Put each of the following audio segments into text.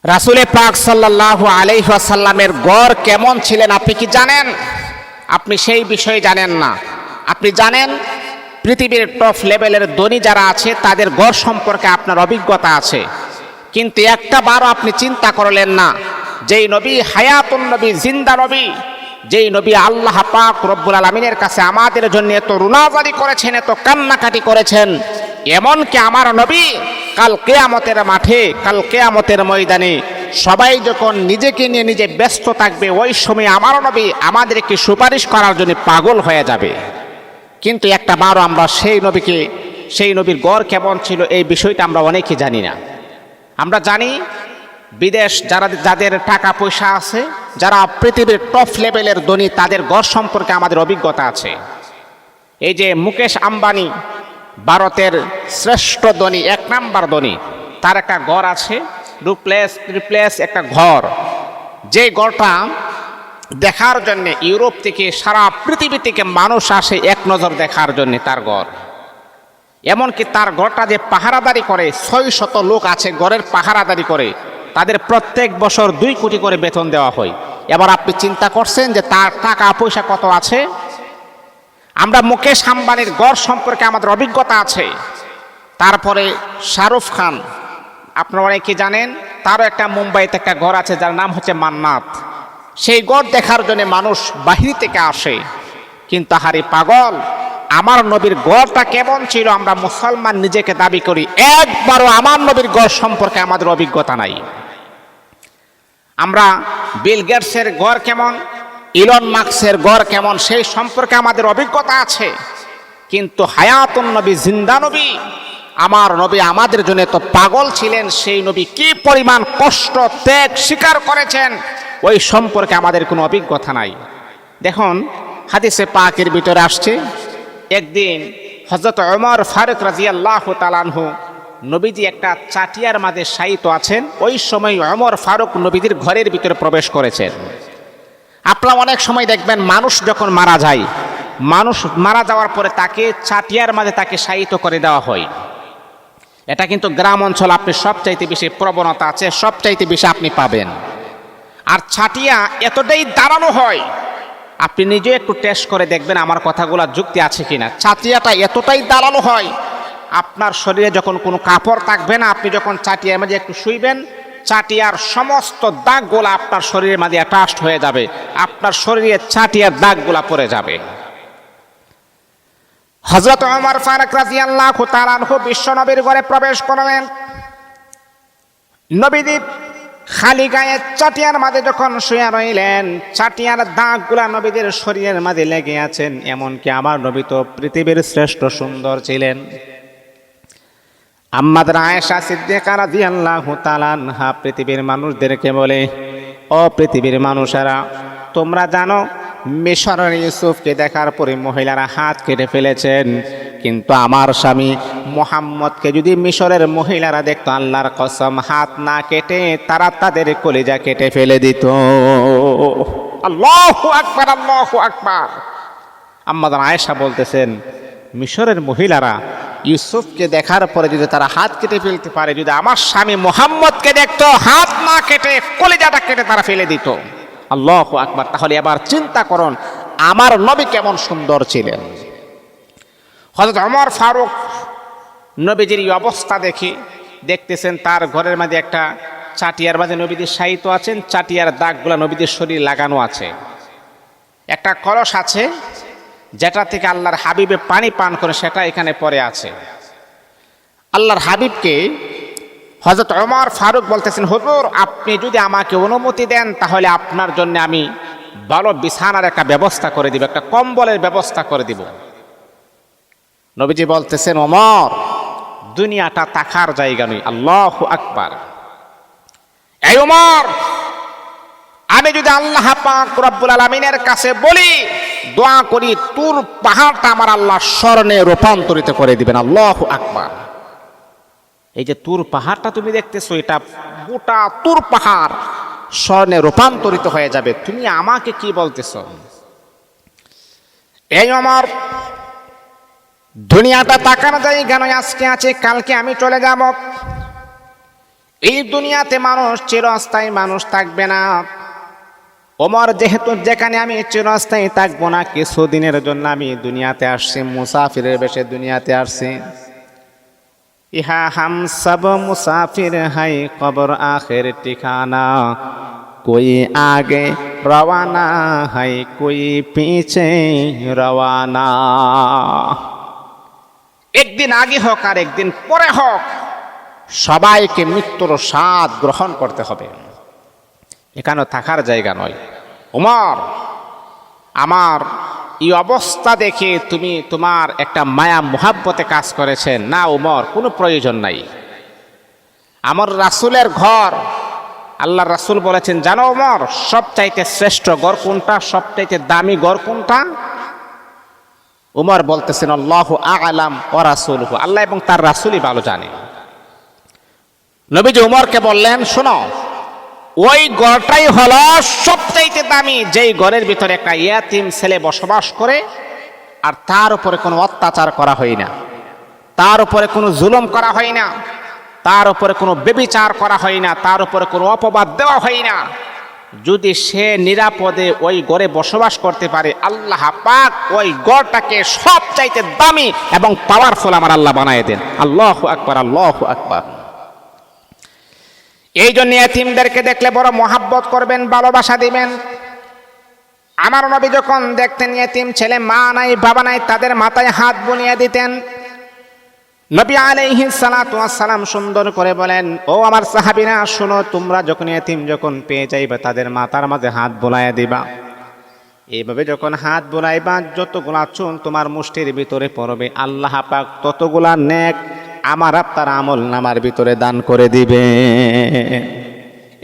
রাসূলে পাক সাল্লাল্লাহু আলাইহি ওয়াসাল্লামের গড় কেমন ছিলেন আপনি কি জানেন? আপনি সেই বিষয়ে জানেন না। আপনি জানেন পৃথিবীর টপ লেভেলের ধনী যারা আছে তাদের গড় সম্পর্কে আপনার অভিজ্ঞতা আছে, কিন্তু একটা বারও আপনি চিন্তা করলেন না যেই নবী হায়াতুন নবী, জিন্দা নবী, যেই নবী আল্লাহ পাক রব্বুল আলামিনের কাছে আমাদের জন্য এত রুনাজারি করেছেন, এত কান্নাকাটি করেছেন, এমনকি আমার নবী কাল কিয়ামতের মাঠে, কাল কিয়ামতের ময়দানে সবাই যখন নিজেকে নিয়ে নিজে ব্যস্ত থাকবে, ওই সময় আমার নবী আমাদেরকে সুপারিশ করার জন্য পাগল হয়ে যাবে। কিন্তু একটা বারও আমরা সেই নবীর গড় কেমন ছিল এই বিষয়টা আমরা অনেকেই জানি না। আমরা জানি বিদেশ যাদের টাকা পয়সা আছে, যারা পৃথিবীর টপ লেভেলের ধনী, তাদের গড় সম্পর্কে আমাদের অভিজ্ঞতা আছে। এই যে মুকেশ আম্বানি, ভারতের শ্রেষ্ঠ ধনী, 1 নাম্বার ধনী, তার একটা ঘর আছে, ডুপ্লেক্স একটা ঘর, যে ঘরটা দেখার জন্য ইউরোপ থেকে সারা পৃথিবী থেকে মানুষ আসে এক নজর দেখার জন্য তার ঘর। এমনকি তার ঘরটা যে পাহারাদারি করে, 600 লোক আছে ঘরের পাহারাদারি করে, তাদের প্রত্যেক বছর 2 কোটি করে বেতন দেওয়া হয়। এবার আপনি চিন্তা করছেন যে তার টাকা পয়সা কত আছে? আমরা মুকেশ আম্বানির গড় সম্পর্কে আমাদের অভিজ্ঞতা আছে। তারপরে শাহরুখ খান, আপনারা অনেকে জানেন, তারও একটা মুম্বাইতে একটা ঘর আছে যার নাম হচ্ছে মান্নাত। সেই গড় দেখার জন্য মানুষ বাহির থেকে আসে। কিন্তু হারি পাগল, আমার নবীর গড়টা কেমন ছিল আমরা মুসলমান নিজেকে দাবি করি, একবারও আমার নবীর গড় সম্পর্কে আমাদের অভিজ্ঞতা নাই। আমরা বিল গেটসের গড় কেমন, ইলন মাস্কের গড় কেমন সেই সম্পর্কে আমাদের অভিজ্ঞতা আছে, কিন্তু হায়াতুন নবী, জিন্দা নবী, আমার নবী আমাদের জন্য তো পাগল ছিলেন, সেই নবী কি পরিমাণ কষ্ট ত্যাগ স্বীকার করেছেন ওই সম্পর্কে আমাদের কোনো অভিজ্ঞতা নাই। দেখুন হাদিসে পাকের ভিতরে আসছে, একদিন হযরত ওমর ফারুক রাদিয়াল্লাহু তাআলা আনহু নবীজি একটা চাটিয়ার মাঝে শায়িত আছেন। ওই সময় ওমর ফারুক নবীজির ঘরের ভিতরে প্রবেশ করেছেন। আপনারা অনেক সময় দেখবেন মানুষ যখন মারা যায়, মানুষ মারা যাওয়ার পরে তাকে চাটিয়ার মাঝে তাকে শায়িত করে দেওয়া হয়। এটা কিন্তু গ্রাম অঞ্চল আপনি সবচাইতে বেশি প্রবণতা আছে, সবচাইতে বেশি আপনি পাবেন। আর ছাটিয়া এতটাই দাঁড়ানো হয়, আপনি নিজে একটু টেস্ট করে দেখবেন আমার কথাগুলো যুক্তি আছে কিনা। ছাটিয়াটা এতটাই দাঁড়ানো হয়, আপনার শরীরে যখন কোনো কাপড় থাকবে না, আপনি যখন চাটিয়ার মাঝে একটু শুইবেন, চাটিয়ার সমস্ত দাগগুলো আপনার শরীরের মাঝে অ্যাটাচড হয়ে যাবে, আপনার শরীরে চাটিয়ার দাগগুলা পড়ে যাবে। হযরত ওমর ফারুক রাদিয়াল্লাহু তাআলা আনহু বিশ্বনবীর ঘরে প্রবেশ করলেন। নবীজি খালি গায়ে চাটিয়ার মাঝে যখন শুয়ে রইলেন, চাটিয়ার দাগগুলা নবীদের শরীরের মাঝে লেগে আছেন। এমনকি আমার নবী তো পৃথিবীর শ্রেষ্ঠ সুন্দর ছিলেন। আম্মাদের আয়েশা সিদ্দিকা রাদিয়াল্লাহু তাআলা আনহা পৃথিবীর মানুষদেরকে বলে, ও পৃথিবীর মানুষেরা, তোমরা জানো মিশরের ইউসুফকে দেখার পরে মহিলারা হাত কেটে ফেলেছেন, কিন্তু আমার স্বামী মুহাম্মদকে যদি মিশরের মহিলারা দেখতো, আল্লাহর কসম হাত না কেটে তারা তাদের কলিজা কেটে ফেলে দিত। আল্লাহু আকবার, আল্লাহু আকবার। আম্মাদের আয়েশা বলতেছেন, মিশরের মহিলারা ইউসুফকে দেখার পরে যদি তারা হাত কেটে ফেলতে পারে, যদি আমার স্বামী মুহাম্মদকে দেখতো, হাত না কেটে কলিজাটা কেটে তারা ফেলে দিত। আল্লাহু আকবার। তাহলে এবার চিন্তা করুন আমার নবী কেমন সুন্দর ছিলেন। হযরত ওমর ফারুক নবীজির এই অবস্থা দেখতেছেন, তার ঘরের মাঝে একটা চাটিয়ার মাঝে নবীজি শায়িত আছেন, চাটিয়ার দাগগুলা নবীজির শরীর লাগানো আছে। একটা কলস আছে যেটা থেকে আল্লাহর হাবিবে পানি পান করে, সেটা এখানে পড়ে আছে। আল্লাহর হাবিবকে হযরত ওমর ফারুক বলতেছেন, হুজুর আপনি যদি আমাকে অনুমতি দেন তাহলে আপনার জন্য আমি ভালো বিছানার একটা ব্যবস্থা করে দিব, একটা কম্বলের ব্যবস্থা করে দিব। নবীজি বলতেছেন, ওমর দুনিয়াটা তাকার জায়গা নয়। আল্লাহু আকবার। এই ওমর, আমি যদি আল্লাহ পাক রব্বুল আলামিনের কাছে বলি, দোয়া করি, তুর পাহাড়টা আমার আল্লাহ স্বর্ণে রূপান্তরিত করে দিবেন। আল্লাহু আকবার। এই যে তুর পাহাড়টা তুমি দেখতেছো, এটা গোটা তুর পাহাড় স্বর্ণে রূপান্তরিত হয়ে যাবে, তুমি আমাকে কি বলতেছো? এই ওমর, দুনিয়াটা তাকানো যায় কেন, আজকে আছে কালকে আমি চলে যাব, এই দুনিয়াতে মানুষ চিরস্থায়ী মানুষ থাকবে না। ওমর যেহেতু যেখানে আমি চিরস্থায়ী থাকবো না, কিছুদিনের জন্য আমি দুনিয়াতে আসছি, মুসাফিরের বেশে দুনিয়াতে আসছি। ইহা হাম সব মুসাফির হাই কবর আখের ঠিকানা, कोई आगे रवाना है कोई पीछे रवाना। একদিন আগে হোক আর একদিন পরে হোক, সবাইকে মৃত্যুর স্বাদ গ্রহণ করতে হবে, এখানে থাকার জায়গা নয়। ওমর, আমার এই অবস্থা দেখে তুমি তোমার একটা মায়া মোহাব্বতে কাজ করেছেন না ওমর, কোনো প্রয়োজন নাই। আমার রাসূলের ঘর, আল্লাহ রাসূল বলেছেন জানো ওমর, সবচাইতে শ্রেষ্ঠ ঘর কোনটা, সবচাইতে দামি ঘর কোনটা? ওমর বলতেছেন আল্লাহু আ'লাম ওয়া রাসূলুহু, আল্লাহ এবং তার রাসূলই ভালো জানে। নবীজি ওমরকে বললেন শোনো, ওই ঘরটাই হলো সবচাইতে দামি, যেই ঘরের ভিতরে একটা ইয়াতিম ছেলে বসবাস করে, আর তার উপরে কোনো অত্যাচার করা হয় না, তার উপরে কোনো জুলুম করা হয় না, তার উপরে কোনো ব্যভিচার করা হয় না, তার উপরে কোনো অপবাদ দেওয়া হয় না। যদি সে নিরাপদে ওই ঘরে বসবাস করতে পারে, আল্লাহ পাক ওই ঘরটাকে সবচাইতে দামি এবং পাওয়ারফুল আমার আল্লাহ বানায় দেন। আল্লাহু আকবার, আল্লাহু আকবার। এই জন্য এতিমদেরকে দেখলে বড় মহাব্বত করবেন, ভালোবাসা দিবেন। আমার নবী যখন দেখতেন এতিম ছেলে, মা নাই বাবা নাই, তাদের মাথায় হাত বুলিয়ে দিতেন। নবী আলাইহিস সালাতু ওয়াস সালাম সুন্দর করে বলেন, ও আমার সাহাবীরা শোনো, তোমরা যখন এতিম যখন পেয়ে যাইবে, তাদের মাথার মাঝে হাত বুলাইয়া দিবা। এইভাবে যখন হাত বুলাইবা, যতগুলা চুল তোমার মুষ্টির ভিতরে পড়বে, আল্লাহ পাক ততগুলা নেক আমার আপনার আমল নামার ভিতরে দান করে দিবে।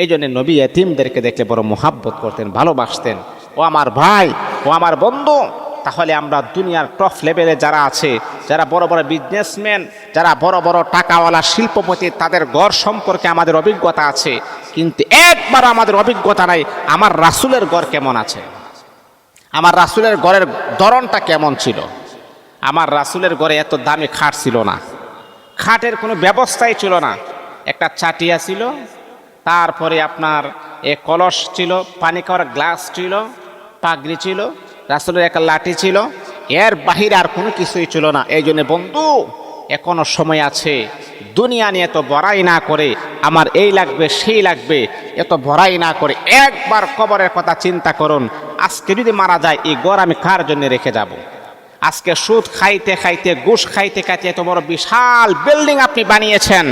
এই জন্য নবী এতিমদেরকে দেখলে বড় মোহাব্বত করতেন, ভালোবাসতেন। ও আমার ভাই, ও আমার বন্ধু, তাহলে আমরা দুনিয়ার টপ লেভেলে যারা আছে, যারা বড় বড় বিজনেসম্যান, যারা বড় বড় টাকাওয়ালা শিল্পপতি, তাদের ঘর সম্পর্কে আমাদের অভিজ্ঞতা আছে, কিন্তু একবার আমাদের অভিজ্ঞতা নাই আমার রাসূলের ঘর কেমন আছে, আমার রাসূলের ঘরের ধরনটা কেমন ছিল। আমার রাসূলের ঘরে এত দামি খাট ছিল না, খাটের কোনো ব্যবস্থাই ছিল না। একটা চাটিয়া ছিল, তারপরে আপনার কলস ছিল, পানি খাওয়ার গ্লাস ছিল, পাগড়ি ছিল, রাসূলের একটা লাঠি ছিল, এর বাহিরে আর কোনো কিছুই ছিল না। এই জন্য বন্ধু, এখনো সময় আছে, দুনিয়া নিয়ে এত বড়াই না করে, আমার এই লাগবে সেই লাগবে এত বড়াই না করে একবার কবরের কথা চিন্তা করুন। আজকে যদি মারা যায়, এই ঘর আমি কার জন্য রেখে যাব? আজকে সুদ খাইতে খাইতে, ঘুষ খাইতে খাইতে এত বড় বিশাল বিল্ডিং আপনি বানিয়েছেন,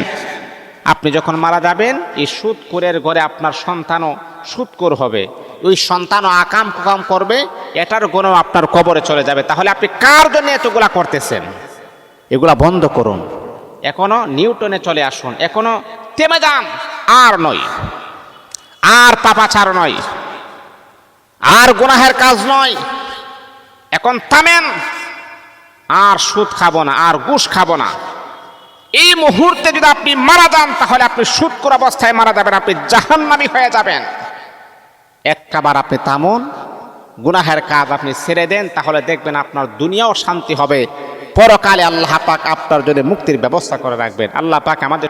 আপনি যখন মারা যাবেন, এই সুদখোরের ঘরে আপনার সন্তানও সুদখোর হবে, ওই সন্তানও আকাম কুকাম করবে, এটার গুণও আপনার কবরে চলে যাবে। তাহলে আপনি কার জন্য এতগুলা করতেছেন? এগুলা বন্ধ করুন, এখনো নিউটনে চলে আসুন, এখনো থেমে যান। আর নয়, আর পাপাচার নয়, আর গুনাহের কাজ নয়, এখন থামেন। আর সুদ খাবো না, আর ঘুষ খাবো না। এই মুহূর্তে যদি আপনি মারা যান, তাহলে আপনি সুদখোর অবস্থায় মারা যাবেন, আপনি জাহান্নামী হয়ে যাবেন। একবার আপনি থামুন, গুনাহের কাজ আপনি ছেড়ে দেন, তাহলে দেখবেন আপনার দুনিয়াও শান্তি হবে, পরকালে আল্লাহ পাক আপনার জন্য মুক্তির ব্যবস্থা করে রাখবেন। আল্লাহ পাক আমাদের